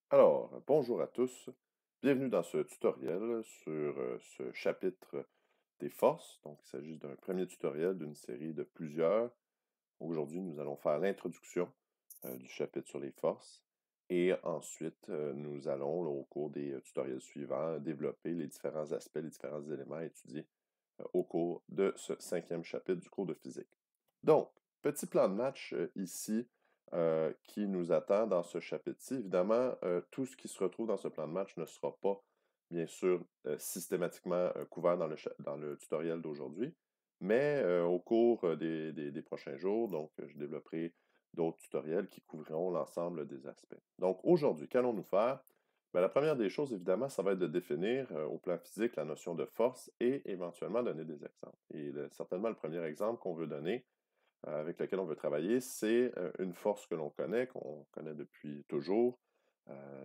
Alors, bonjour à tous. Bienvenue dans ce tutoriel sur ce chapitre des forces. Donc, il s'agit d'un premier tutoriel d'une série de plusieurs. Aujourd'hui, nous allons faire l'introduction du chapitre sur les forces. Et ensuite, nous allons, là, au cours des tutoriels suivants, développer les différents aspects, les différents éléments étudiés au cours de ce cinquième chapitre du cours de physique. Donc, petit plan de match ici qui nous attend dans ce chapitre-ci. Évidemment, tout ce qui se retrouve dans ce plan de match ne sera pas, bien sûr, systématiquement couvert dans le tutoriel d'aujourd'hui, mais au cours des prochains jours, donc, je développerai d'autres tutoriels qui couvriront l'ensemble des aspects. Donc, aujourd'hui, qu'allons-nous faire? Ben, la première des choses, évidemment, ça va être de définir au plan physique la notion de force et éventuellement donner des exemples. Et certainement, le premier exemple qu'on veut donner, avec lequel on veut travailler, c'est une force que l'on connaît, qu'on connaît depuis toujours,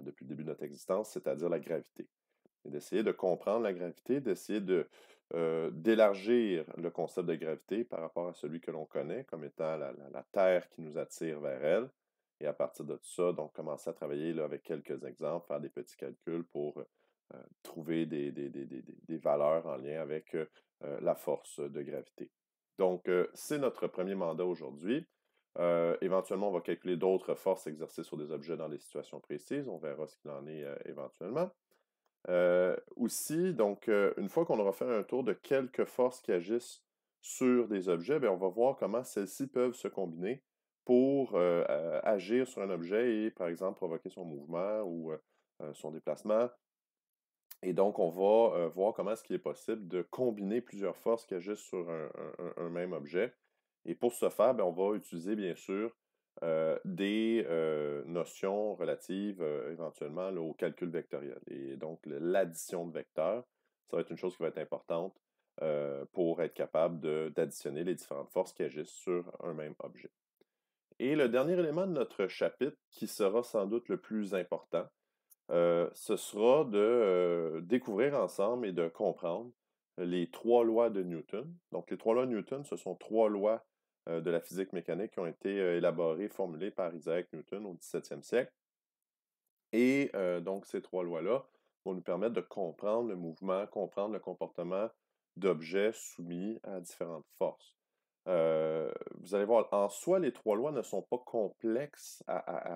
depuis le début de notre existence, c'est-à-dire la gravité. Et d'essayer de comprendre la gravité, d'essayer d'élargir le concept de gravité par rapport à celui que l'on connaît comme étant la Terre qui nous attire vers elle. Et à partir de tout ça, donc commencer à travailler là, avec quelques exemples, faire des petits calculs pour trouver des valeurs en lien avec la force de gravité. Donc, c'est notre premier mandat aujourd'hui. Éventuellement, on va calculer d'autres forces exercées sur des objets dans des situations précises. On verra ce qu'il en est éventuellement. Aussi, donc, une fois qu'on aura fait un tour de quelques forces qui agissent sur des objets, bien, on va voir comment celles-ci peuvent se combiner pour agir sur un objet et, par exemple, provoquer son mouvement ou son déplacement. Et donc, on va voir comment est-ce qu'il est possible de combiner plusieurs forces qui agissent sur un même objet. Et pour ce faire, bien, on va utiliser, bien sûr, des notions relatives éventuellement là, au calcul vectoriel. Et donc, l'addition de vecteurs, ça va être une chose qui va être importante pour être capable d'additionner les différentes forces qui agissent sur un même objet. Et le dernier élément de notre chapitre, qui sera sans doute le plus important, ce sera de découvrir ensemble et de comprendre les trois lois de Newton. Donc, les trois lois de Newton, ce sont trois lois de la physique mécanique qui ont été élaborées, formulées par Isaac Newton au 17e siècle. Et donc, ces trois lois-là vont nous permettre de comprendre le mouvement, comprendre le comportement d'objets soumis à différentes forces. Vous allez voir, en soi, les trois lois ne sont pas complexes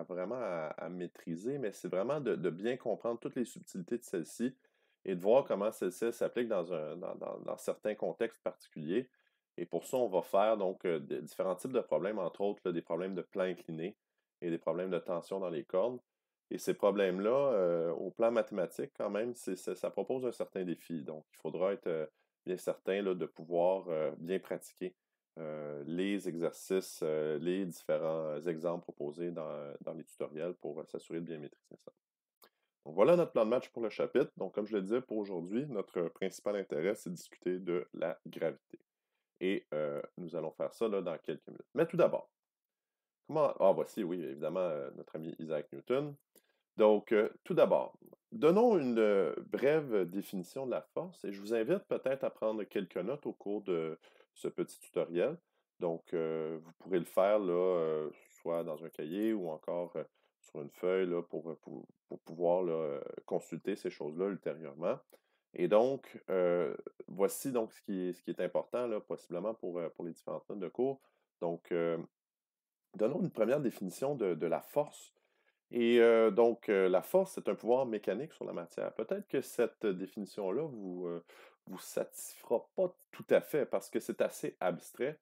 vraiment à maîtriser, mais c'est vraiment de bien comprendre toutes les subtilités de celles-ci et de voir comment celles-ci s'appliquent dans certains contextes particuliers. Et pour ça, on va faire donc différents types de problèmes, entre autres là, des problèmes de plan incliné et des problèmes de tension dans les cordes. Et ces problèmes-là, au plan mathématique, quand même, ça propose un certain défi. Donc, il faudra être bien certain là, de pouvoir bien pratiquer les exercices, les différents exemples proposés dans les tutoriels pour s'assurer de bien maîtriser ça. Donc, voilà notre plan de match pour le chapitre. Donc, comme je le disais, pour aujourd'hui, notre principal intérêt, c'est de discuter de la gravité. Et nous allons faire ça là, dans quelques minutes. Mais tout d'abord, comment... Ah, voici, oui, évidemment, notre ami Isaac Newton. Donc, tout d'abord, donnons une brève définition de la force et je vous invite peut-être à prendre quelques notes au cours de ce petit tutoriel. Donc, vous pourrez le faire là, soit dans un cahier ou encore sur une feuille là, pour pouvoir là, consulter ces choses-là ultérieurement. Et donc, voici donc ce qui est important là, possiblement pour les différentes notes de cours. Donc, donnons une première définition de la force. Et donc, la force, c'est un pouvoir mécanique sur la matière. Peut-être que cette définition-là vous satisfera pas tout à fait parce que c'est assez abstrait,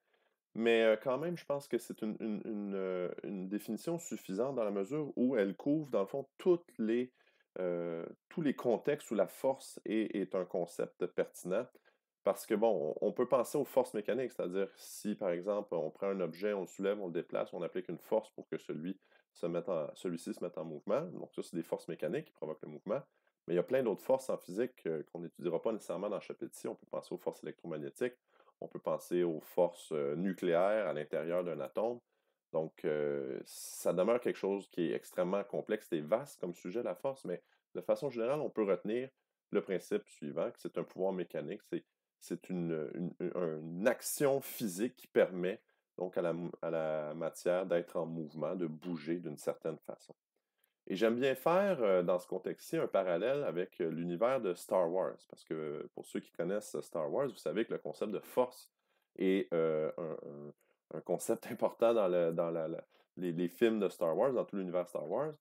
mais quand même, je pense que c'est une définition suffisante dans la mesure où elle couvre, dans le fond, tous les contextes où la force est un concept pertinent. Parce que, bon, on peut penser aux forces mécaniques, c'est-à-dire si, par exemple, on prend un objet, on le soulève, on le déplace, on applique une force pour que celui-ci se mette en mouvement. Donc ça, c'est des forces mécaniques qui provoquent le mouvement. Mais il y a plein d'autres forces en physique qu'on n'étudiera pas nécessairement dans le chapitre-ci. On peut penser aux forces électromagnétiques, on peut penser aux forces nucléaires à l'intérieur d'un atome. Donc, ça demeure quelque chose qui est extrêmement complexe et vaste comme sujet, la force, mais de façon générale, on peut retenir le principe suivant, que c'est un pouvoir mécanique, c'est une action physique qui permet donc à la matière d'être en mouvement, de bouger d'une certaine façon. Et j'aime bien faire, dans ce contexte-ci, un parallèle avec l'univers de Star Wars. Parce que pour ceux qui connaissent Star Wars, vous savez que le concept de force est un concept important dans les films de Star Wars, dans tout l'univers Star Wars.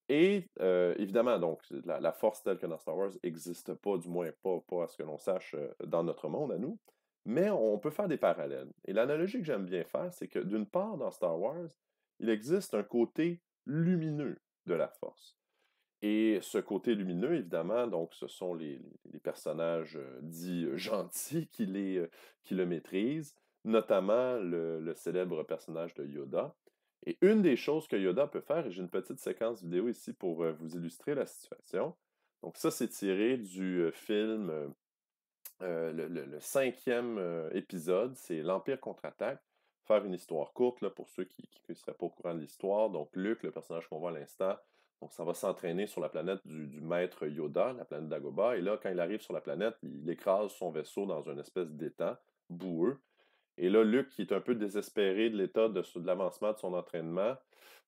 Et évidemment, donc, la force telle que dans Star Wars n'existe pas, du moins pas à ce que l'on sache dans notre monde à nous, mais on peut faire des parallèles. Et l'analogie que j'aime bien faire, c'est que d'une part, dans Star Wars, il existe un côté lumineux de la force. Et ce côté lumineux, évidemment, donc ce sont les personnages dits gentils qui le maîtrisent, notamment le célèbre personnage de Yoda. Et une des choses que Yoda peut faire, et j'ai une petite séquence vidéo ici pour vous illustrer la situation. Donc ça, c'est tiré du film, le cinquième épisode, c'est l'Empire contre-attaque. Faire une histoire courte là, pour ceux qui ne seraient pas au courant de l'histoire. Donc Luke, le personnage qu'on voit à l'instant, donc ça va s'entraîner sur la planète du maître Yoda, la planète d'Agoba. Et là, quand il arrive sur la planète, il écrase son vaisseau dans une espèce d'étang boueux. Et là, Luke, qui est un peu désespéré de l'état de l'avancement de son entraînement,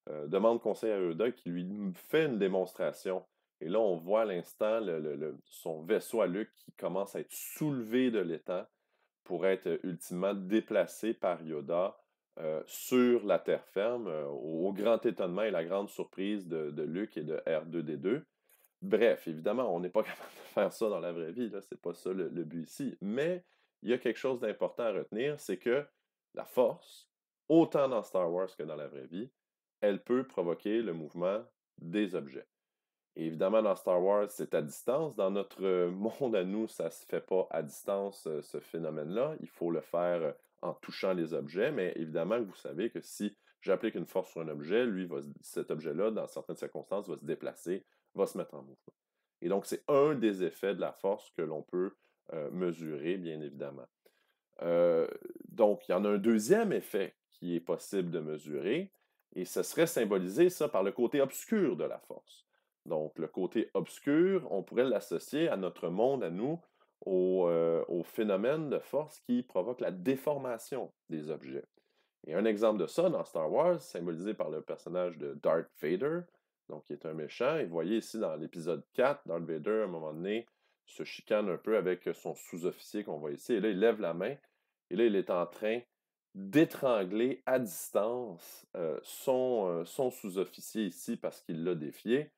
demande conseil à Yoda qui lui fait une démonstration. Et là, on voit à l'instant son vaisseau à Luke qui commence à être soulevé de l'étang pour être ultimement déplacé par Yoda sur la terre ferme, au grand étonnement et la grande surprise de Luke et de R2D2. Bref, évidemment, on n'est pas capable de faire ça dans la vraie vie, là, c'est pas ça le but ici. Mais il y a quelque chose d'important à retenir, c'est que la force, autant dans Star Wars que dans la vraie vie, elle peut provoquer le mouvement des objets. Et évidemment, dans Star Wars, c'est à distance. Dans notre monde à nous, ça ne se fait pas à distance, ce phénomène-là. Il faut le faire en touchant les objets, mais évidemment, vous savez que si j'applique une force sur un objet, cet objet-là, dans certaines circonstances, va se déplacer, va se mettre en mouvement. Et donc, c'est un des effets de la force que l'on peut mesurer, bien évidemment. Euh, donc, il y en a un deuxième effet qui est possible de mesurer, et ce serait symbolisé, ça, par le côté obscur de la force. Donc, le côté obscur, on pourrait l'associer à notre monde, à nous, au phénomène de force qui provoque la déformation des objets. Et un exemple de ça dans Star Wars, symbolisé par le personnage de Darth Vader, donc qui est un méchant. Et vous voyez ici dans l'épisode 4, Darth Vader, à un moment donné, se chicane un peu avec son sous-officier qu'on voit ici. Et là, il lève la main. Et là, il est en train d'étrangler à distance son sous-officier ici parce qu'il l'a défié.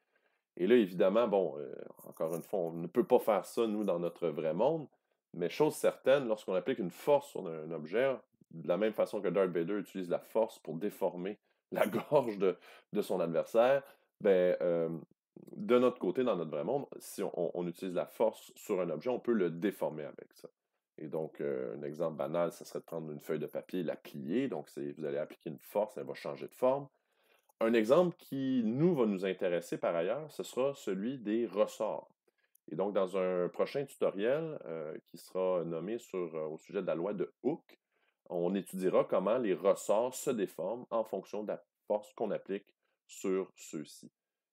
Et là, évidemment, bon, encore une fois, on ne peut pas faire ça, nous, dans notre vrai monde, mais chose certaine, lorsqu'on applique une force sur un objet, de la même façon que Darth Vader utilise la force pour déformer la gorge de son adversaire, ben, de notre côté, dans notre vrai monde, si on utilise la force sur un objet, on peut le déformer avec ça. Et donc, un exemple banal, ce serait de prendre une feuille de papier et la plier. Donc, vous allez appliquer une force, elle va changer de forme. Un exemple qui, nous, va nous intéresser par ailleurs, ce sera celui des ressorts. Et donc, dans un prochain tutoriel qui sera nommé au sujet de la loi de Hooke, on étudiera comment les ressorts se déforment en fonction de la force qu'on applique sur ceux-ci.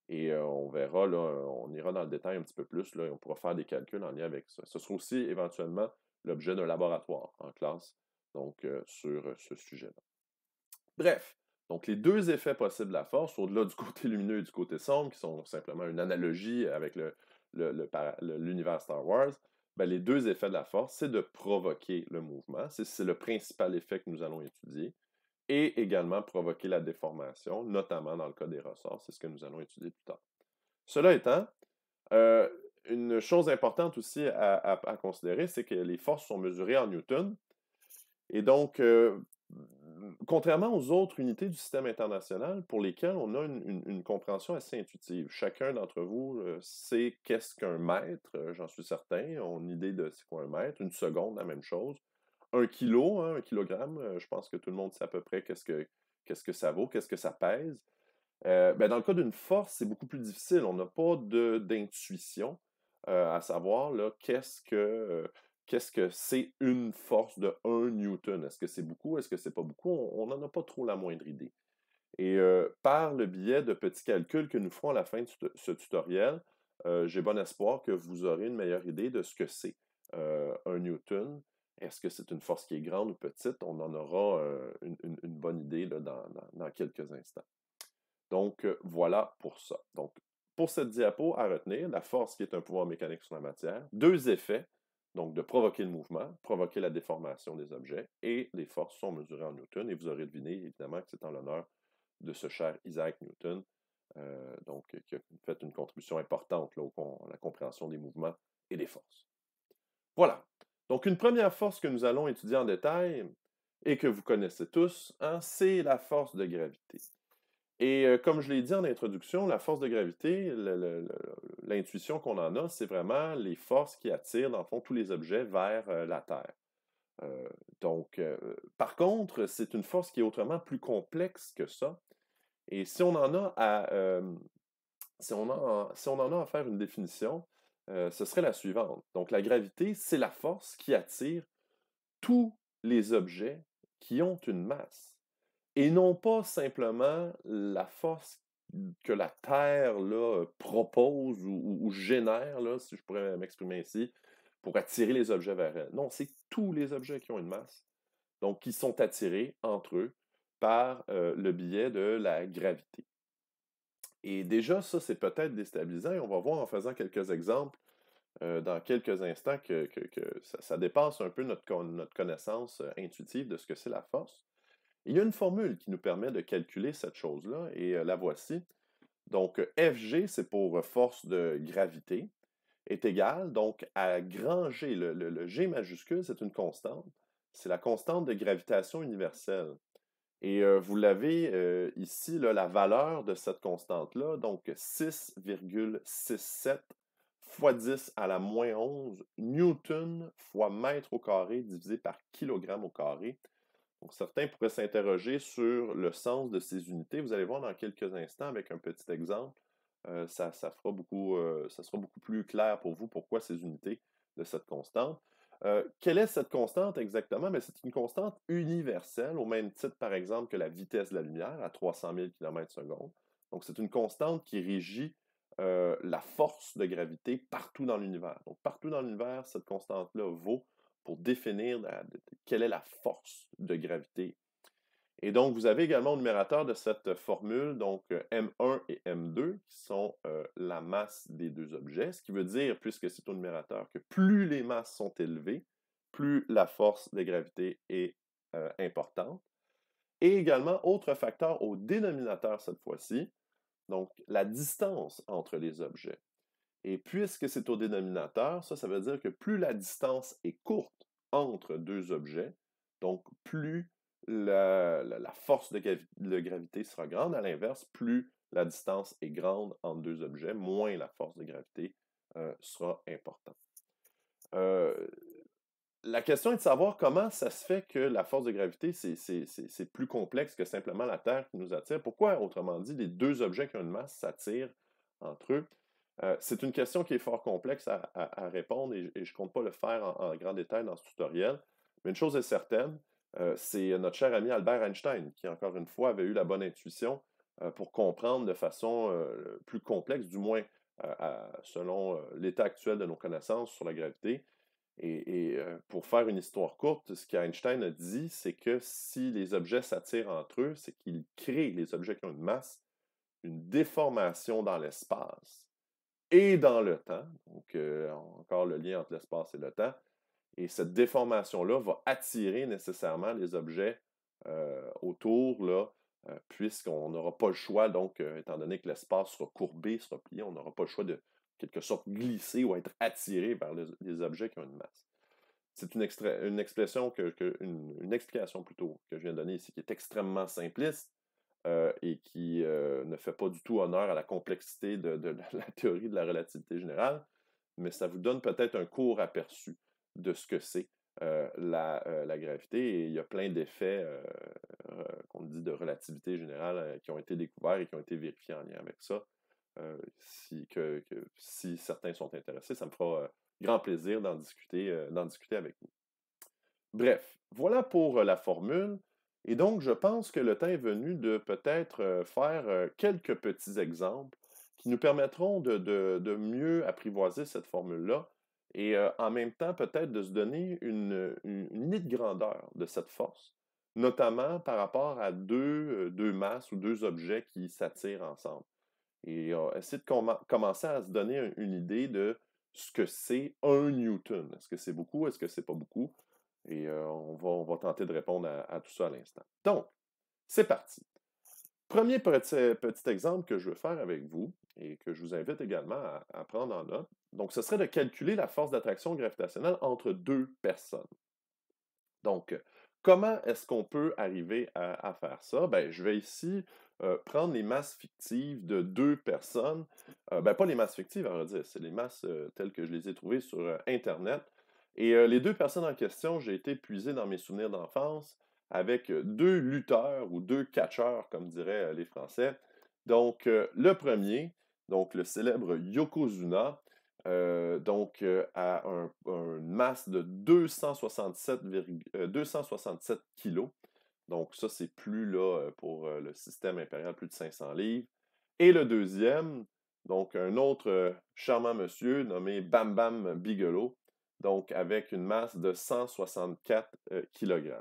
Et on verra, là, on ira dans le détail un petit peu plus, là, et on pourra faire des calculs en lien avec ça. Ce sera aussi éventuellement l'objet d'un laboratoire en classe, donc sur ce sujet-là. Bref, donc les deux effets possibles de la force, au-delà du côté lumineux et du côté sombre, qui sont simplement une analogie avec l'univers Star Wars, ben, les deux effets de la force, c'est de provoquer le mouvement, c'est le principal effet que nous allons étudier, et également provoquer la déformation, notamment dans le cas des ressorts, c'est ce que nous allons étudier plus tard. Cela étant, euh, une chose importante aussi à considérer, c'est que les forces sont mesurées en newton, et donc, contrairement aux autres unités du système international pour lesquelles on a une compréhension assez intuitive. Chacun d'entre vous sait qu'est-ce qu'un mètre, j'en suis certain, ont une idée de c'est quoi un mètre, une seconde, la même chose. Un kilo, hein, un kilogramme, je pense que tout le monde sait à peu près qu'est-ce que ça vaut, qu'est-ce que ça pèse. Ben, dans le cas d'une force, c'est beaucoup plus difficile. On n'a pas d'intuition à savoir là, qu'est-ce que c'est une force de 1 newton. Est-ce que c'est beaucoup? Est-ce que c'est pas beaucoup? On n'en a pas trop la moindre idée. Et par le biais de petits calculs que nous ferons à la fin de ce tutoriel, j'ai bon espoir que vous aurez une meilleure idée de ce que c'est 1 newton. Est-ce que c'est une force qui est grande ou petite? On en aura une bonne idée là, dans quelques instants. Donc, voilà pour ça. Donc, pour cette diapo, à retenir, la force qui est un pouvoir mécanique sur la matière, deux effets, donc de provoquer le mouvement, provoquer la déformation des objets, et les forces sont mesurées en Newton, et vous aurez deviné, évidemment, que c'est en l'honneur de ce cher Isaac Newton, donc, qui a fait une contribution importante là, à la compréhension des mouvements et des forces. Voilà. Donc, une première force que nous allons étudier en détail, et que vous connaissez tous, hein, c'est la force de gravité. Et comme je l'ai dit en introduction, la force de gravité, l'intuition qu'on en a, c'est vraiment les forces qui attirent, dans le fond, tous les objets vers la Terre. Donc, par contre, c'est une force qui est autrement plus complexe que ça. Et si on en a à faire une définition, ce serait la suivante. Donc, la gravité, c'est la force qui attire tous les objets qui ont une masse. Et non pas simplement la force que la Terre là, propose ou génère, là, si je pourrais m'exprimer ainsi, pour attirer les objets vers elle. Non, c'est tous les objets qui ont une masse, donc qui sont attirés entre eux par le biais de la gravité. Et déjà, ça, c'est peut-être déstabilisant, et on va voir en faisant quelques exemples dans quelques instants que ça dépasse un peu notre connaissance intuitive de ce que c'est la force. Il y a une formule qui nous permet de calculer cette chose-là, et la voici. Donc, Fg, c'est pour force de gravité, est égal donc à grand G. Le G majuscule, c'est une constante. C'est la constante de gravitation universelle. Et vous l'avez ici, là, la valeur de cette constante-là, donc 6,67 fois 10 à la moins 11 newton fois mètre au carré divisé par kilogramme au carré. Donc, certains pourraient s'interroger sur le sens de ces unités. Vous allez voir dans quelques instants avec un petit exemple. Ça sera beaucoup plus clair pour vous pourquoi ces unités de cette constante. Quelle est cette constante exactement? C'est une constante universelle, au même titre, par exemple, que la vitesse de la lumière à 300 000 km/s. Donc, c'est une constante qui régit la force de gravité partout dans l'univers. Donc, partout dans l'univers, cette constante-là vaut pour définir quelle est la force de gravité. Et donc, vous avez également au numérateur de cette formule, donc M1 et M2, qui sont la masse des deux objets, ce qui veut dire, puisque c'est au numérateur, que plus les masses sont élevées, plus la force de gravité est importante. Et également, autre facteur au dénominateur cette fois-ci, donc la distance entre les objets. Et puisque c'est au dénominateur, ça veut dire que plus la distance est courte entre deux objets, donc plus la force de gravité sera grande. À l'inverse, plus la distance est grande entre deux objets, moins la force de gravité sera importante. La question est de savoir comment ça se fait que la force de gravité, c'est plus complexe que simplement la Terre qui nous attire. Pourquoi, autrement dit, les deux objets qui ont une masse s'attirent entre eux? C'est une question qui est fort complexe à répondre, et je ne compte pas le faire en grand détail dans ce tutoriel. Mais une chose est certaine, c'est notre cher ami Albert Einstein qui, encore une fois, avait eu la bonne intuition pour comprendre de façon plus complexe, du moins selon l'état actuel de nos connaissances sur la gravité. Et pour faire une histoire courte, ce qu'Einstein a dit, c'est que si les objets s'attirent entre eux, c'est qu'ils créent, les objets qui ont une masse, une déformation dans l'espace et dans le temps. Donc, encore le lien entre l'espace et le temps. Et cette déformation-là va attirer nécessairement les objets autour, là, puisqu'on n'aura pas le choix, donc, étant donné que l'espace sera courbé, sera plié, on n'aura pas le choix de, quelque sorte, glisser ou être attiré vers les objets qui ont une masse. C'est une expression une explication plutôt que je viens de donner ici, qui est extrêmement simpliste, et qui ne fait pas du tout honneur à la complexité de la théorie de la relativité générale, mais ça vous donne peut-être un court aperçu de ce que c'est la gravité, et il y a plein d'effets qu'on dit de relativité générale qui ont été découverts et qui ont été vérifiés en lien avec ça. Si certains sont intéressés, ça me fera grand plaisir d'en discuter avec vous. Bref, voilà pour la formule. Et donc, je pense que le temps est venu de peut-être faire quelques petits exemples qui nous permettront de mieux apprivoiser cette formule-là, et en même temps, peut-être de se donner une idée de grandeur de cette force, notamment par rapport à deux masses ou deux objets qui s'attirent ensemble. Et essayer de commencer à se donner une idée de ce que c'est 1 newton. Est-ce que c'est beaucoup? Est-ce que c'est pas beaucoup? Et on va tenter de répondre à tout ça à l'instant. Donc, c'est parti. Premier petit exemple que je veux faire avec vous et que je vous invite également à prendre en note. Donc, ce serait de calculer la force d'attraction gravitationnelle entre deux personnes. Donc, comment est-ce qu'on peut arriver à faire ça? Ben, je vais ici prendre les masses fictives de deux personnes. Ben, pas les masses fictives, à vrai dire, c'est les masses telles que je les ai trouvées sur Internet. Et les deux personnes en question, j'ai été puisé dans mes souvenirs d'enfance avec deux lutteurs ou deux catcheurs, comme diraient les Français. Donc, le premier, donc le célèbre Yokozuna, une masse de 267 kilos. Donc, ça, c'est plus là pour le système impérial, plus de 500 livres. Et le deuxième, donc un autre charmant monsieur nommé Bam Bam Bigelow, donc avec une masse de 164 kg.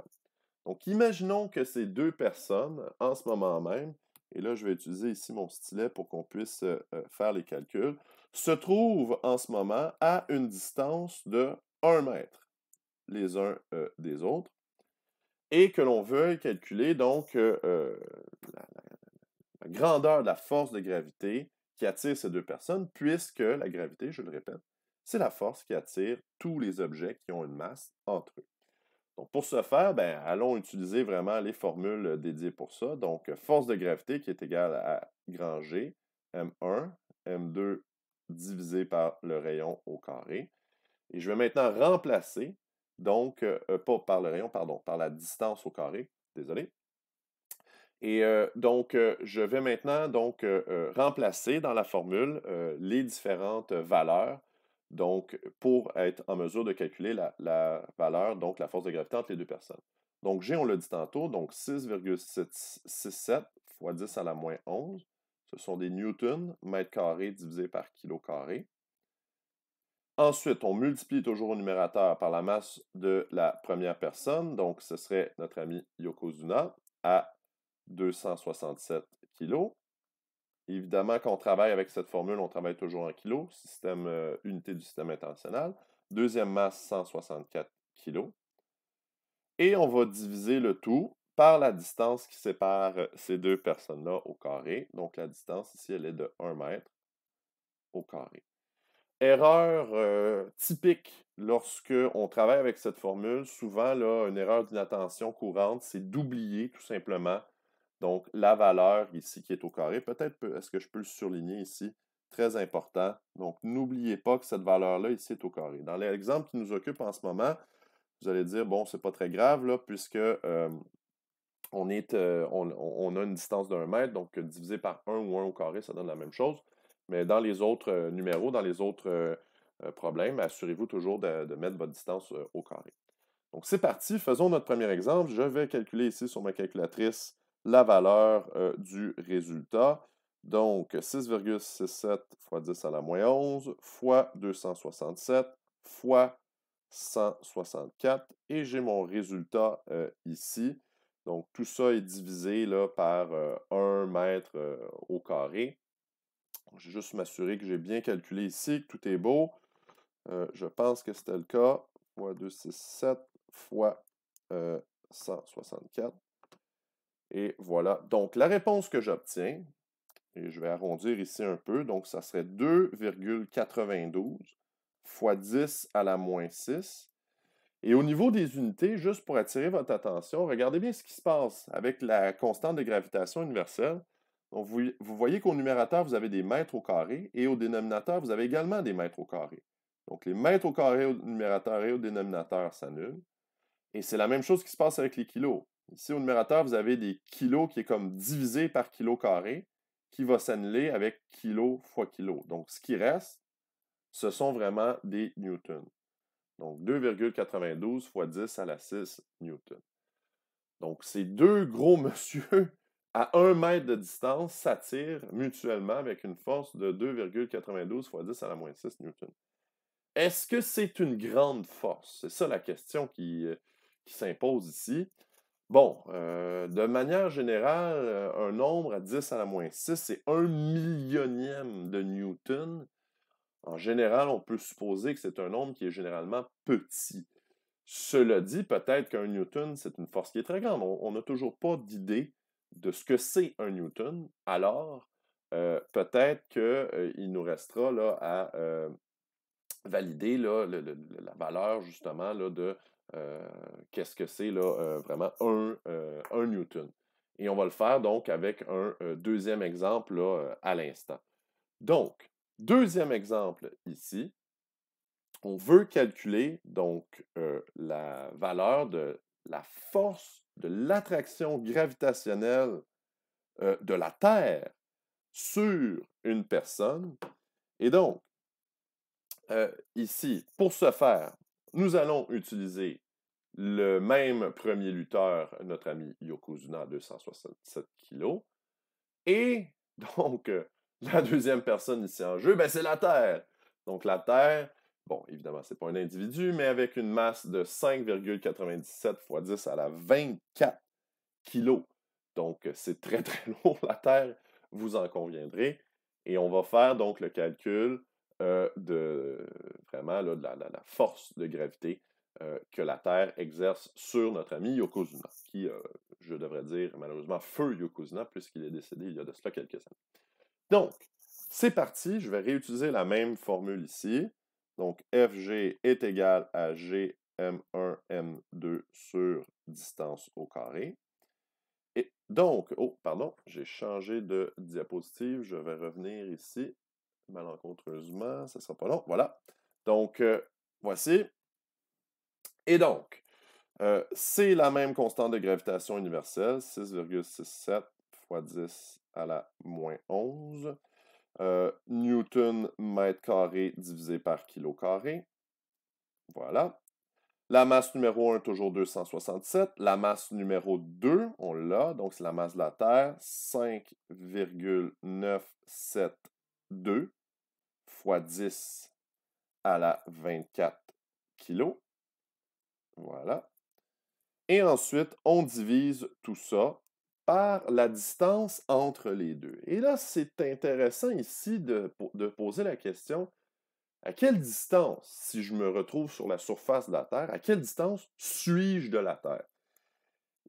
Donc, imaginons que ces deux personnes, en ce moment même, et là, je vais utiliser ici mon stylet pour qu'on puisse faire les calculs, se trouvent en ce moment à une distance de 1 mètre les uns des autres, et que l'on veuille calculer donc la grandeur de la force de gravité qui attire ces deux personnes, puisque la gravité, je le répète, c'est la force qui attire tous les objets qui ont une masse entre eux. Donc, pour ce faire, ben, allons utiliser vraiment les formules dédiées pour ça. Donc, force de gravité qui est égale à grand G, M1, M2 divisé par le rayon au carré. Et je vais maintenant remplacer, donc, pas par le rayon, pardon, par la distance au carré, désolé. Et je vais maintenant donc remplacer dans la formule les différentes valeurs, donc pour être en mesure de calculer la valeur, donc la force de gravité entre les deux personnes. Donc G, on l'a dit tantôt, donc 6,67 fois 10 à la moins 11. Ce sont des newtons, mètre carré divisé par kilo carré. Ensuite, on multiplie toujours au numérateur par la masse de la première personne, donc ce serait notre ami Yokozuna à 267 kg. Évidemment, quand on travaille avec cette formule, on travaille toujours en kilos, unité du système international. Deuxième masse, 164 kg. Et on va diviser le tout par la distance qui sépare ces deux personnes-là au carré. Donc la distance ici, elle est de 1 mètre au carré. Erreur typique lorsque on travaille avec cette formule, souvent là, une erreur d'inattention courante, c'est d'oublier tout simplement donc la valeur ici qui est au carré. Peut-être est-ce que je peux le surligner ici? Très important. Donc, n'oubliez pas que cette valeur-là ici est au carré. Dans l'exemple qui nous occupe en ce moment, vous allez dire, bon, c'est pas très grave là, puisque on a une distance d'1 mètre, donc divisé par 1 ou 1 au carré, ça donne la même chose. Mais dans les autres numéros, dans les autres problèmes, assurez-vous toujours de mettre votre distance au carré. Donc, c'est parti. Faisons notre premier exemple. Je vais calculer ici sur ma calculatrice la valeur du résultat. Donc, 6,67 fois 10 à la moins 11 fois 267 fois 164. Et j'ai mon résultat ici. Donc, tout ça est divisé là, par 1 mètre au carré. Je vais juste m'assurer que j'ai bien calculé ici, que tout est beau. Je pense que c'était le cas. Fois 267 fois 164. Et voilà. Donc, la réponse que j'obtiens, et je vais arrondir ici un peu, donc ça serait 2,92 fois 10 à la moins 6. Et au niveau des unités, juste pour attirer votre attention, regardez bien ce qui se passe avec la constante de gravitation universelle. Donc, vous voyez qu'au numérateur, vous avez des mètres au carré et au dénominateur, vous avez également des mètres au carré. Donc, les mètres au carré au numérateur et au dénominateur s'annulent. Et c'est la même chose qui se passe avec les kilos. Ici, au numérateur, vous avez des kilos qui est comme divisé par kilo carré, qui va s'annuler avec kilo fois kilo. Donc, ce qui reste, ce sont vraiment des newtons. Donc, 2,92 fois 10 à la 6 newtons. Donc, ces deux gros monsieur à 1 mètre de distance s'attirent mutuellement avec une force de 2,92 fois 10 à la moins 6 newtons. Est-ce que c'est une grande force? C'est ça la question qui s'impose ici. Bon, de manière générale, un nombre à 10 à la moins 6, c'est 1 millionième de Newton. En général, on peut supposer que c'est un nombre qui est généralement petit. Cela dit, peut-être qu'un Newton, c'est une force qui est très grande. On n'a toujours pas d'idée de ce que c'est un Newton. Alors, peut-être qu'il nous restera là, à valider là, la valeur justement là, de qu'est-ce que c'est là, vraiment un Newton. Et on va le faire donc avec un deuxième exemple là, à l'instant. Donc, deuxième exemple ici, on veut calculer donc la valeur de la force de l'attraction gravitationnelle de la Terre sur une personne. Et donc, ici, pour ce faire, nous allons utiliser le même premier lutteur, notre ami Yokozuna, 267 kg. Et donc, la deuxième personne ici en jeu, ben, c'est la Terre. Donc, la Terre, bon, évidemment, ce n'est pas un individu, mais avec une masse de 5,97 fois 10 à la 24 kg. Donc, c'est très, très lourd, la Terre, vous en conviendrez. Et on va faire donc le calcul de vraiment là, de la force de gravité que la Terre exerce sur notre ami Yokozuna, qui, je devrais dire malheureusement, feu Yokozuna, puisqu'il est décédé il y a de cela quelques années. Donc, c'est parti, je vais réutiliser la même formule ici. Donc, FG est égal à GM1M2 sur distance au carré. Et donc, oh, pardon, j'ai changé de diapositive, je vais revenir ici malencontreusement, ça ne sera pas long, voilà. Donc, voici. Et donc, c'est la même constante de gravitation universelle, 6,67 fois 10 à la moins 11. Newton mètre carré divisé par kilo carré. Voilà. La masse numéro 1, toujours 267. La masse numéro 2, on l'a, donc c'est la masse de la Terre, 5,972 fois 10 à la 24 kg. Voilà. Et ensuite, on divise tout ça par la distance entre les deux. Et là, c'est intéressant ici de poser la question, à quelle distance, si je me retrouve sur la surface de la Terre, à quelle distance suis-je de la Terre?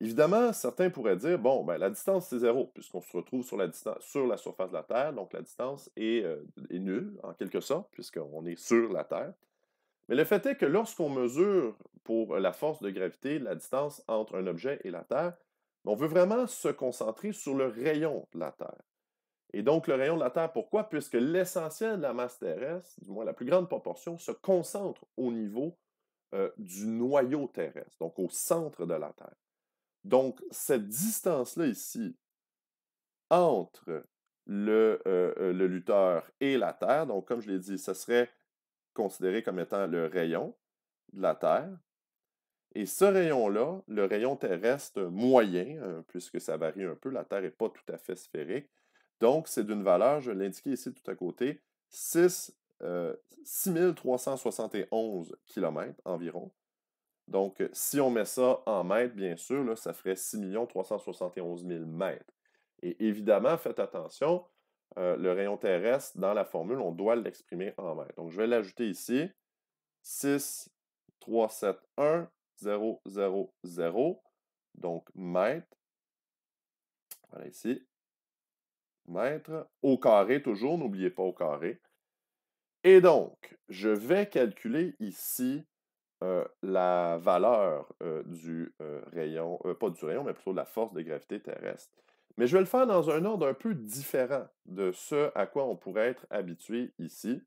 Évidemment, certains pourraient dire, bon, ben, la distance, c'est zéro, puisqu'on se retrouve sur la surface de la Terre, donc la distance est nulle, en quelque sorte, puisqu'on est sur la Terre. Mais le fait est que lorsqu'on mesure pour la force de gravité la distance entre un objet et la Terre, on veut vraiment se concentrer sur le rayon de la Terre. Et donc, le rayon de la Terre, pourquoi? Puisque l'essentiel de la masse terrestre, du moins la plus grande proportion, se concentre au niveau du noyau terrestre, donc au centre de la Terre. Donc, cette distance-là ici, entre le lutteur et la Terre, donc comme je l'ai dit, ce serait considéré comme étant le rayon de la Terre. Et ce rayon-là, le rayon terrestre moyen, puisque ça varie un peu, la Terre n'est pas tout à fait sphérique, donc c'est d'une valeur, je vais l'indiquer ici tout à côté, 6371 km environ. Donc, si on met ça en mètres, bien sûr, là, ça ferait 6 371 000 mètres. Et évidemment, faites attention, le rayon terrestre, dans la formule, on doit l'exprimer en mètres. Donc, je vais l'ajouter ici. 6, 3, 7, 1, 0, 0, 0. Donc, mètre. Voilà ici. Mètre. Au carré, toujours, n'oubliez pas au carré. Et donc, je vais calculer ici la valeur du rayon, pas du rayon, mais plutôt de la force de gravité terrestre. Mais je vais le faire dans un ordre un peu différent de ce à quoi on pourrait être habitué ici.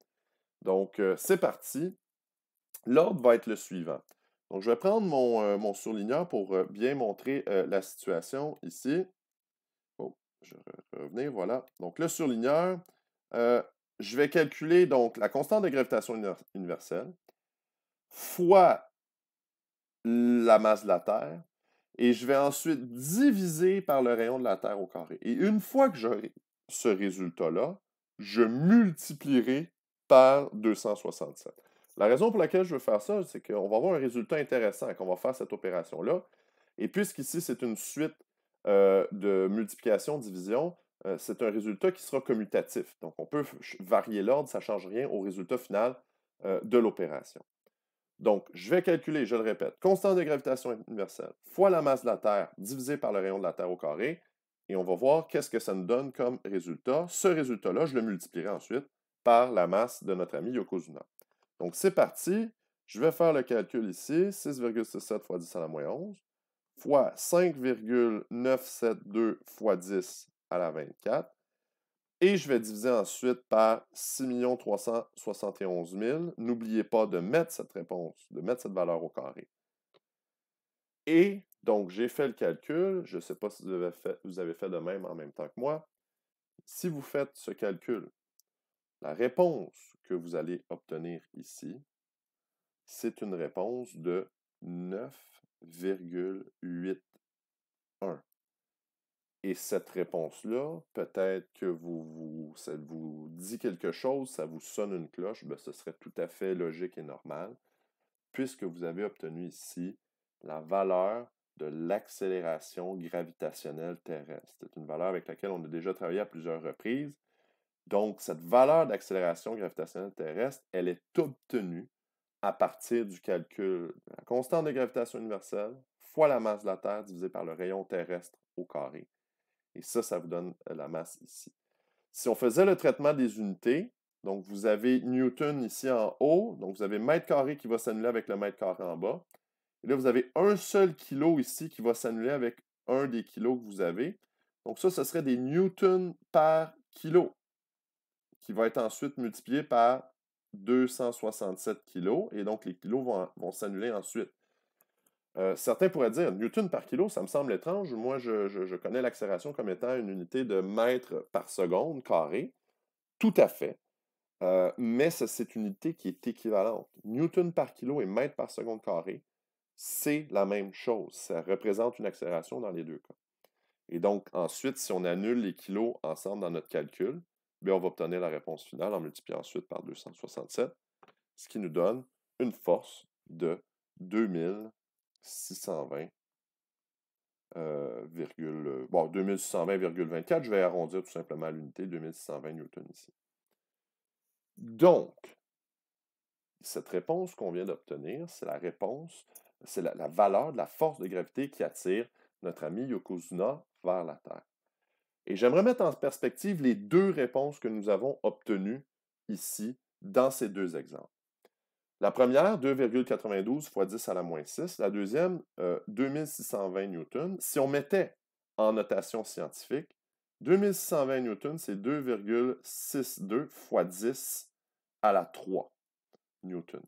Donc, c'est parti. L'ordre va être le suivant. Donc, je vais prendre mon surligneur pour bien montrer la situation ici. Oh, je vais revenir, voilà. Donc, le surligneur, je vais calculer donc la constante de gravitation universelle fois la masse de la Terre, et je vais ensuite diviser par le rayon de la Terre au carré. Et une fois que j'aurai ce résultat-là, je multiplierai par 267. La raison pour laquelle je veux faire ça, c'est qu'on va avoir un résultat intéressant quand on va faire cette opération-là. Et puisqu'ici, c'est une suite de multiplication-division, c'est un résultat qui sera commutatif. Donc, on peut varier l'ordre, ça ne change rien au résultat final de l'opération. Donc, je vais calculer, je le répète, constante de gravitation universelle fois la masse de la Terre divisé par le rayon de la Terre au carré, et on va voir qu'est-ce que ça nous donne comme résultat. Ce résultat-là, je le multiplierai ensuite par la masse de notre ami Yokozuna. Donc, c'est parti. Je vais faire le calcul ici, 6,67 fois 10 à la moins 11, fois 5,972 fois 10 à la 24, et je vais diviser ensuite par 6 371 000. N'oubliez pas de mettre cette réponse, de mettre cette valeur au carré. Et donc, j'ai fait le calcul. Je ne sais pas si vous avez fait de même en même temps que moi. Si vous faites ce calcul, la réponse que vous allez obtenir ici, c'est une réponse de 9,81. Et cette réponse-là, peut-être que ça vous dit quelque chose, ça vous sonne une cloche, bien, ce serait tout à fait logique et normal, puisque vous avez obtenu ici la valeur de l'accélération gravitationnelle terrestre. C'est une valeur avec laquelle on a déjà travaillé à plusieurs reprises. Donc, cette valeur d'accélération gravitationnelle terrestre, elle est obtenue à partir du calcul de la constante de gravitation universelle fois la masse de la Terre divisée par le rayon terrestre au carré. Et ça vous donne la masse ici. Si on faisait le traitement des unités, donc vous avez Newton ici en haut, donc vous avez mètre carré qui va s'annuler avec le mètre carré en bas. Et là, vous avez un seul kilo ici qui va s'annuler avec un des kilos que vous avez. Donc ça, ce serait des newtons par kilo, qui va être ensuite multiplié par 267 kilos. Et donc, les kilos vont s'annuler ensuite. Certains pourraient dire, newton par kilo, ça me semble étrange. Moi, je connais l'accélération comme étant une unité de mètre par seconde carré. Tout à fait. Mais c'est une unité qui est équivalente. Newton par kilo et mètre par seconde carré, c'est la même chose. Ça représente une accélération dans les deux cas. Et donc, ensuite, si on annule les kilos ensemble dans notre calcul, bien, on va obtenir la réponse finale en multipliant ensuite par 267, ce qui nous donne une force de 2620, 2620,24. Je vais arrondir tout simplement à l'unité, 2620 newtons ici. Donc, cette réponse qu'on vient d'obtenir, c'est la réponse, c'est la valeur de la force de gravité qui attire notre ami Yokozuna vers la Terre. Et j'aimerais mettre en perspective les deux réponses que nous avons obtenues ici dans ces deux exemples. La première, 2,92 fois 10 à la moins 6. La deuxième, 2620 newtons. Si on mettait en notation scientifique, 2620 newtons, c'est 2,62 fois 10 à la 3 newtons.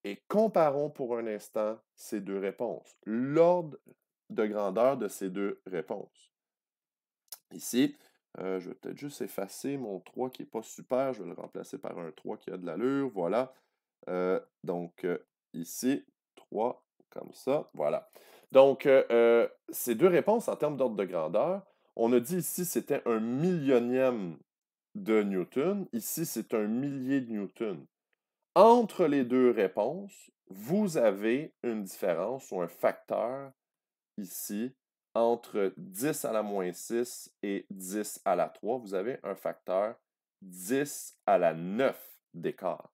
Et comparons pour un instant ces deux réponses. L'ordre de grandeur de ces deux réponses. Ici, je vais peut-être juste effacer mon 3 qui n'est pas super. Je vais le remplacer par un 3 qui a de l'allure. Voilà. Donc, ici, 3 comme ça. Voilà. Donc, ces deux réponses en termes d'ordre de grandeur, on a dit ici c'était un millionième de Newton. Ici, c'est un millier de Newton. Entre les deux réponses, vous avez une différence ou un facteur ici entre 10 à la moins 6 et 10 à la 3. Vous avez un facteur 10 à la 9 d'écart.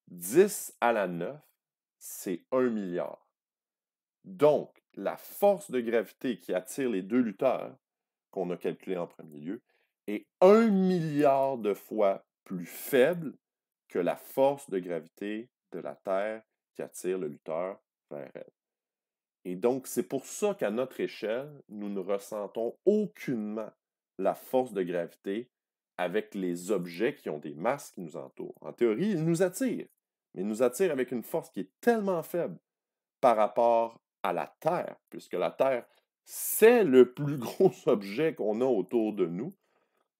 10 à la 9, c'est 1 milliard. Donc, la force de gravité qui attire les deux lutteurs, qu'on a calculé en premier lieu, est 1 milliard de fois plus faible que la force de gravité de la Terre qui attire le lutteur vers elle. Et donc, c'est pour ça qu'à notre échelle, nous ne ressentons aucunement la force de gravité avec les objets qui ont des masses qui nous entourent. En théorie, ils nous attirent, mais ils nous attirent avec une force qui est tellement faible par rapport à la Terre, puisque la Terre, c'est le plus gros objet qu'on a autour de nous.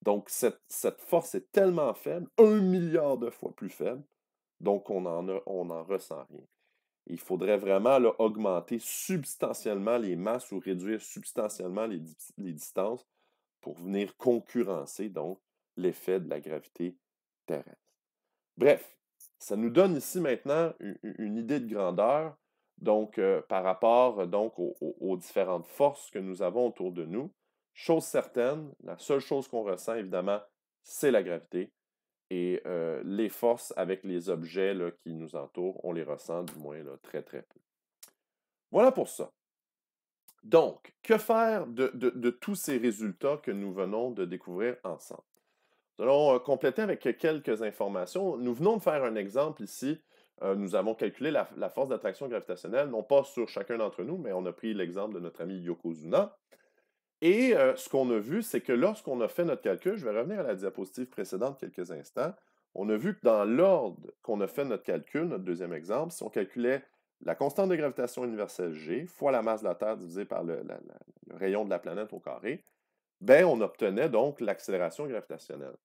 Donc, cette force est tellement faible, 1 milliard de fois plus faible, donc on n'en ressent rien. Il faudrait vraiment là, augmenter substantiellement les masses ou réduire substantiellement les distances pour venir concurrencer donc l'effet de la gravité terrestre. Bref, ça nous donne ici maintenant une idée de grandeur Donc, par rapport donc aux différentes forces que nous avons autour de nous, chose certaine, la seule chose qu'on ressent, évidemment, c'est la gravité. Et les forces avec les objets là, qui nous entourent, on les ressent du moins là, très, très peu. Voilà pour ça. Donc, que faire de tous ces résultats que nous venons de découvrir ensemble? Nous allons compléter avec quelques informations. Nous venons de faire un exemple ici. Nous avons calculé la force d'attraction gravitationnelle, non pas sur chacun d'entre nous, mais on a pris l'exemple de notre ami Yokozuna. Et ce qu'on a vu, c'est que lorsqu'on a fait notre calcul, je vais revenir à la diapositive précédente quelques instants, on a vu que dans l'ordre qu'on a fait notre calcul, notre deuxième exemple, si on calculait la constante de gravitation universelle G fois la masse de la Terre divisée par le rayon de la planète au carré, ben on obtenait donc l'accélération gravitationnelle.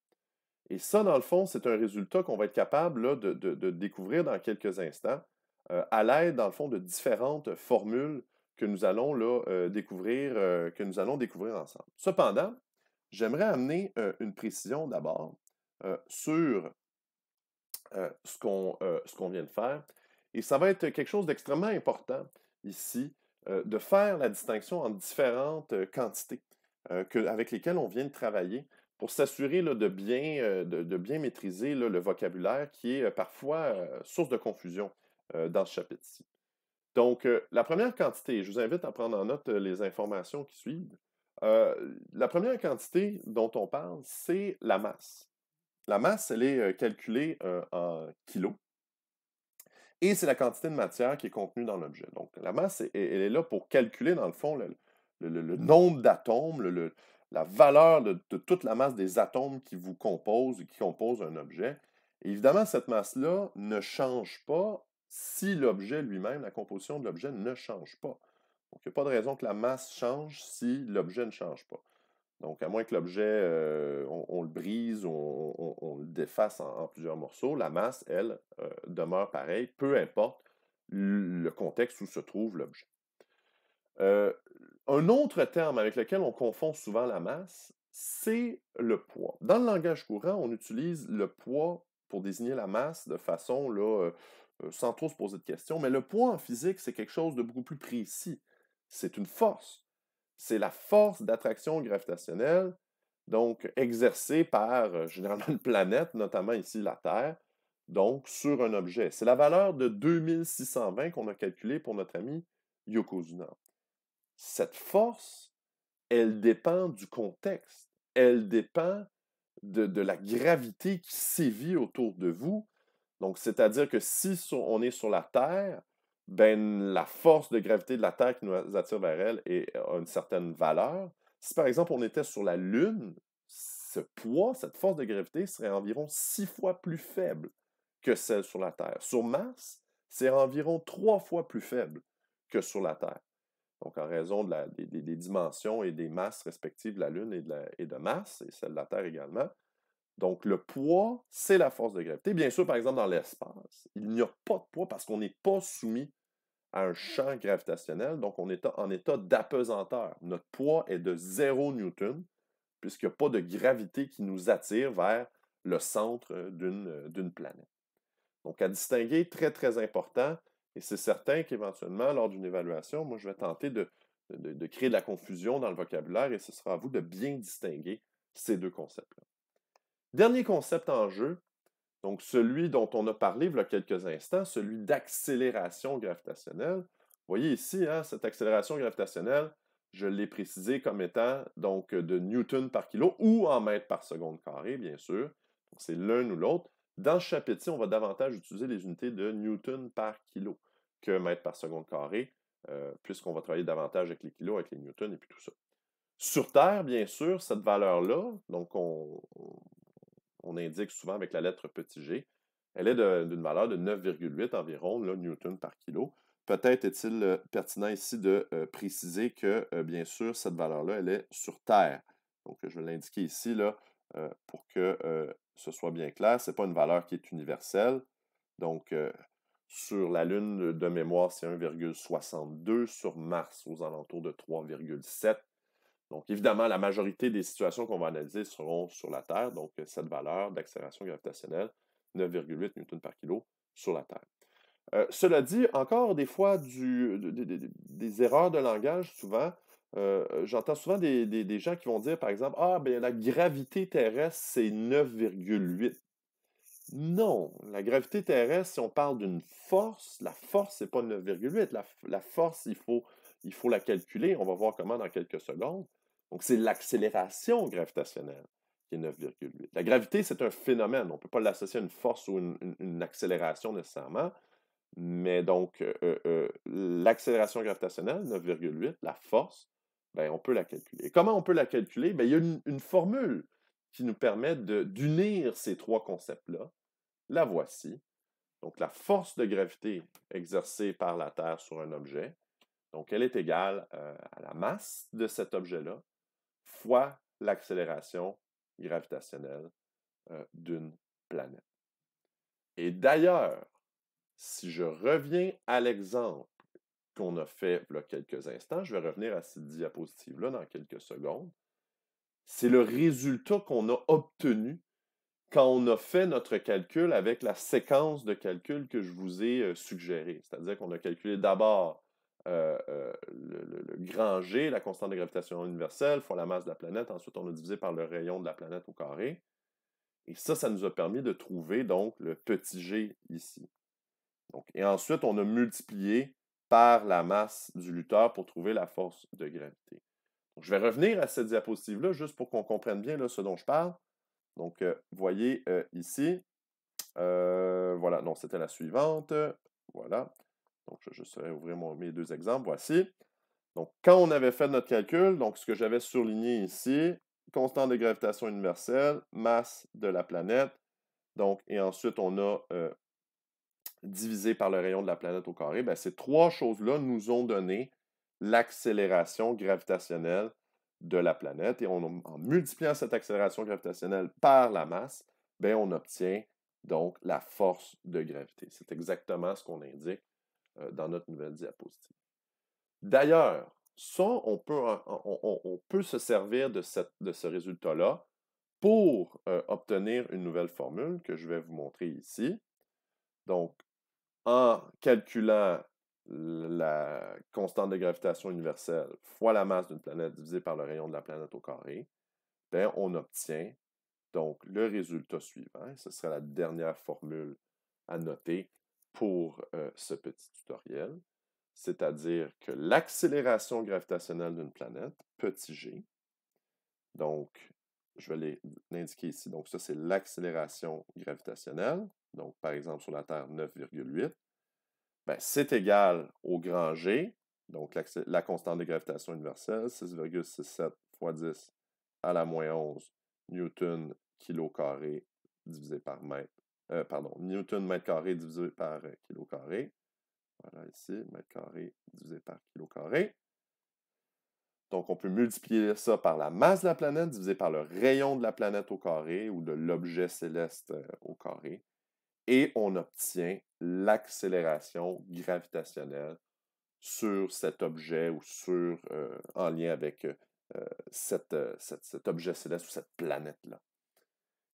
Et ça, dans le fond, c'est un résultat qu'on va être capable là, de découvrir dans quelques instants à l'aide, dans le fond, de différentes formules que nous allons là, découvrir ensemble. Cependant, j'aimerais amener une précision d'abord sur ce qu'on vient de faire. Et ça va être quelque chose d'extrêmement important ici, de faire la distinction entre différentes quantités avec lesquelles on vient de travailler pour s'assurer là, de bien maîtriser là, le vocabulaire qui est parfois source de confusion dans ce chapitre-ci. Donc, la première quantité, je vous invite à prendre en note les informations qui suivent. La première quantité dont on parle, c'est la masse. La masse, elle est calculée en kilos et c'est la quantité de matière qui est contenue dans l'objet. Donc, la masse, elle est là pour calculer, dans le fond, le nombre d'atomes, la valeur de toute la masse des atomes qui vous composent, qui composent un objet. Et évidemment, cette masse-là ne change pas si l'objet lui-même, la composition de l'objet ne change pas. Donc, il n'y a pas de raison que la masse change si l'objet ne change pas. Donc, à moins que l'objet, on le brise, on le défasse en plusieurs morceaux, la masse, elle, demeure pareille, peu importe le contexte où se trouve l'objet. Euh, un autre terme avec lequel on confond souvent la masse, c'est le poids. Dans le langage courant, on utilise le poids pour désigner la masse de façon, là, sans trop se poser de questions, mais le poids en physique, c'est quelque chose de beaucoup plus précis. C'est une force. C'est la force d'attraction gravitationnelle, donc exercée par généralement une planète, notamment ici la Terre, donc sur un objet. C'est la valeur de 2620 qu'on a calculée pour notre ami Yokozuna. Cette force, elle dépend du contexte, elle dépend de la gravité qui sévit autour de vous. Donc, c'est-à-dire que si on est sur la Terre, ben, la force de gravité de la Terre qui nous attire vers elle a une certaine valeur. Si par exemple on était sur la Lune, ce poids, cette force de gravité serait environ 6 fois plus faible que celle sur la Terre. Sur Mars, c'est environ 3 fois plus faible que sur la Terre. Donc, en raison des dimensions et des masses respectives de la Lune et de Mars, et celle de la Terre également. Donc, le poids, c'est la force de gravité. Bien sûr, par exemple, dans l'espace, il n'y a pas de poids parce qu'on n'est pas soumis à un champ gravitationnel, donc on est en état d'apesanteur. Notre poids est de 0 newton, puisqu'il n'y a pas de gravité qui nous attire vers le centre d'une planète. Donc, à distinguer, très, très important, et c'est certain qu'éventuellement, lors d'une évaluation, moi, je vais tenter de créer de la confusion dans le vocabulaire et ce sera à vous de bien distinguer ces deux concepts-là. Dernier concept en jeu, donc celui dont on a parlé il y a quelques instants, celui d'accélération gravitationnelle. Vous voyez ici, hein, cette accélération gravitationnelle, je l'ai précisé comme étant donc de newton par kilo ou en mètres par seconde carré, bien sûr. Donc c'est l'un ou l'autre. Dans ce chapitre-ci, on va davantage utiliser les unités de newton par kilo que mètres par seconde carré, puisqu'on va travailler davantage avec les kilos, avec les newtons et puis tout ça. Sur Terre, bien sûr, cette valeur-là, donc on indique souvent avec la lettre petit g, elle est d'une valeur de 9,8 environ là, newton par kilo. Peut-être est-il pertinent ici de préciser que, bien sûr, cette valeur-là, elle est sur Terre. Donc, je vais l'indiquer ici là, pour que ce soit bien clair. Ce n'est pas une valeur qui est universelle. Donc, sur la Lune, de mémoire, c'est 1,62. Sur Mars, aux alentours de 3,7. Donc, évidemment, la majorité des situations qu'on va analyser seront sur la Terre. Donc, cette valeur d'accélération gravitationnelle, 9,8 newton par kilo sur la Terre. Cela dit, encore des fois des erreurs de langage souvent. J'entends souvent des gens qui vont dire, par exemple: «Ah, ben la gravité terrestre, c'est 9,8». Non, la gravité terrestre, si on parle d'une force, la force, c'est pas 9,8. La force, il faut la calculer. On va voir comment dans quelques secondes. Donc, c'est l'accélération gravitationnelle qui est 9,8. La gravité, c'est un phénomène. On ne peut pas l'associer à une force ou une accélération nécessairement. Mais donc, l'accélération gravitationnelle, 9,8, la force, ben, on peut la calculer. Et comment on peut la calculer? Ben, il y a une formule qui nous permet d'unir ces trois concepts-là. La voici. Donc, la force de gravité exercée par la Terre sur un objet, donc elle est égale à la masse de cet objet-là fois l'accélération gravitationnelle d'une planète. Et d'ailleurs, si je reviens à l'exemple qu'on a fait il y a quelques instants, je vais revenir à cette diapositive-là dans quelques secondes, c'est le résultat qu'on a obtenu quand on a fait notre calcul avec la séquence de calcul que je vous ai suggérée. C'est-à-dire qu'on a calculé d'abord le grand G, la constante de gravitation universelle, fois la masse de la planète. Ensuite, on a divisé par le rayon de la planète au carré. Et ça nous a permis de trouver donc le petit g ici. Donc, et ensuite, on a multiplié par la masse du lutteur pour trouver la force de gravité. Donc, je vais revenir à cette diapositive-là juste pour qu'on comprenne bien là, ce dont je parle. Donc, voyez ici, voilà, non, c'était la suivante. Voilà. Donc, je vais juste ouvrir mes deux exemples. Voici. Donc, quand on avait fait notre calcul, donc ce que j'avais surligné ici, constante de gravitation universelle, masse de la planète. Donc, et ensuite, on a divisé par le rayon de la planète au carré. Bien, ces trois choses-là nous ont donné l'accélération gravitationnelle de la planète. Et en multipliant cette accélération gravitationnelle par la masse, bien, on obtient donc la force de gravité. C'est exactement ce qu'on indique dans notre nouvelle diapositive. D'ailleurs, ça, on peut se servir de ce résultat-là pour obtenir une nouvelle formule que je vais vous montrer ici. Donc, en calculant la constante de gravitation universelle fois la masse d'une planète divisée par le rayon de la planète au carré, bien, on obtient donc le résultat suivant. Ce sera la dernière formule à noter pour ce petit tutoriel, c'est-à-dire que l'accélération gravitationnelle d'une planète, petit g, donc je vais l'indiquer ici, donc ça c'est l'accélération gravitationnelle, donc par exemple sur la Terre 9,8, ben, c'est égal au grand G, donc la constante de gravitation universelle, 6,67 fois 10 à la moins 11 newton kilo carré divisé par mètre, pardon, newton mètre carré divisé par kilo carré. Voilà ici, mètre carré divisé par kilo carré. Donc, on peut multiplier ça par la masse de la planète divisé par le rayon de la planète au carré ou de l'objet céleste au carré. Et on obtient l'accélération gravitationnelle sur cet objet ou en lien avec cet objet céleste ou cette planète-là.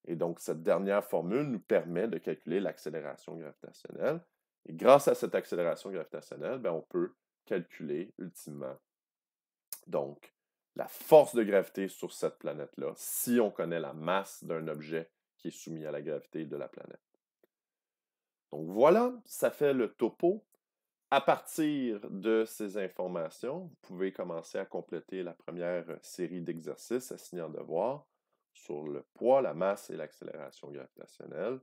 Et donc, cette dernière formule nous permet de calculer l'accélération gravitationnelle. Et grâce à cette accélération gravitationnelle, bien, on peut calculer ultimement donc la force de gravité sur cette planète-là si on connaît la masse d'un objet qui est soumis à la gravité de la planète. Donc voilà, ça fait le topo. À partir de ces informations, vous pouvez commencer à compléter la première série d'exercices assignés en devoir sur le poids, la masse et l'accélération gravitationnelle.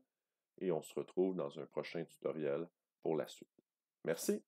Et on se retrouve dans un prochain tutoriel pour la suite. Merci.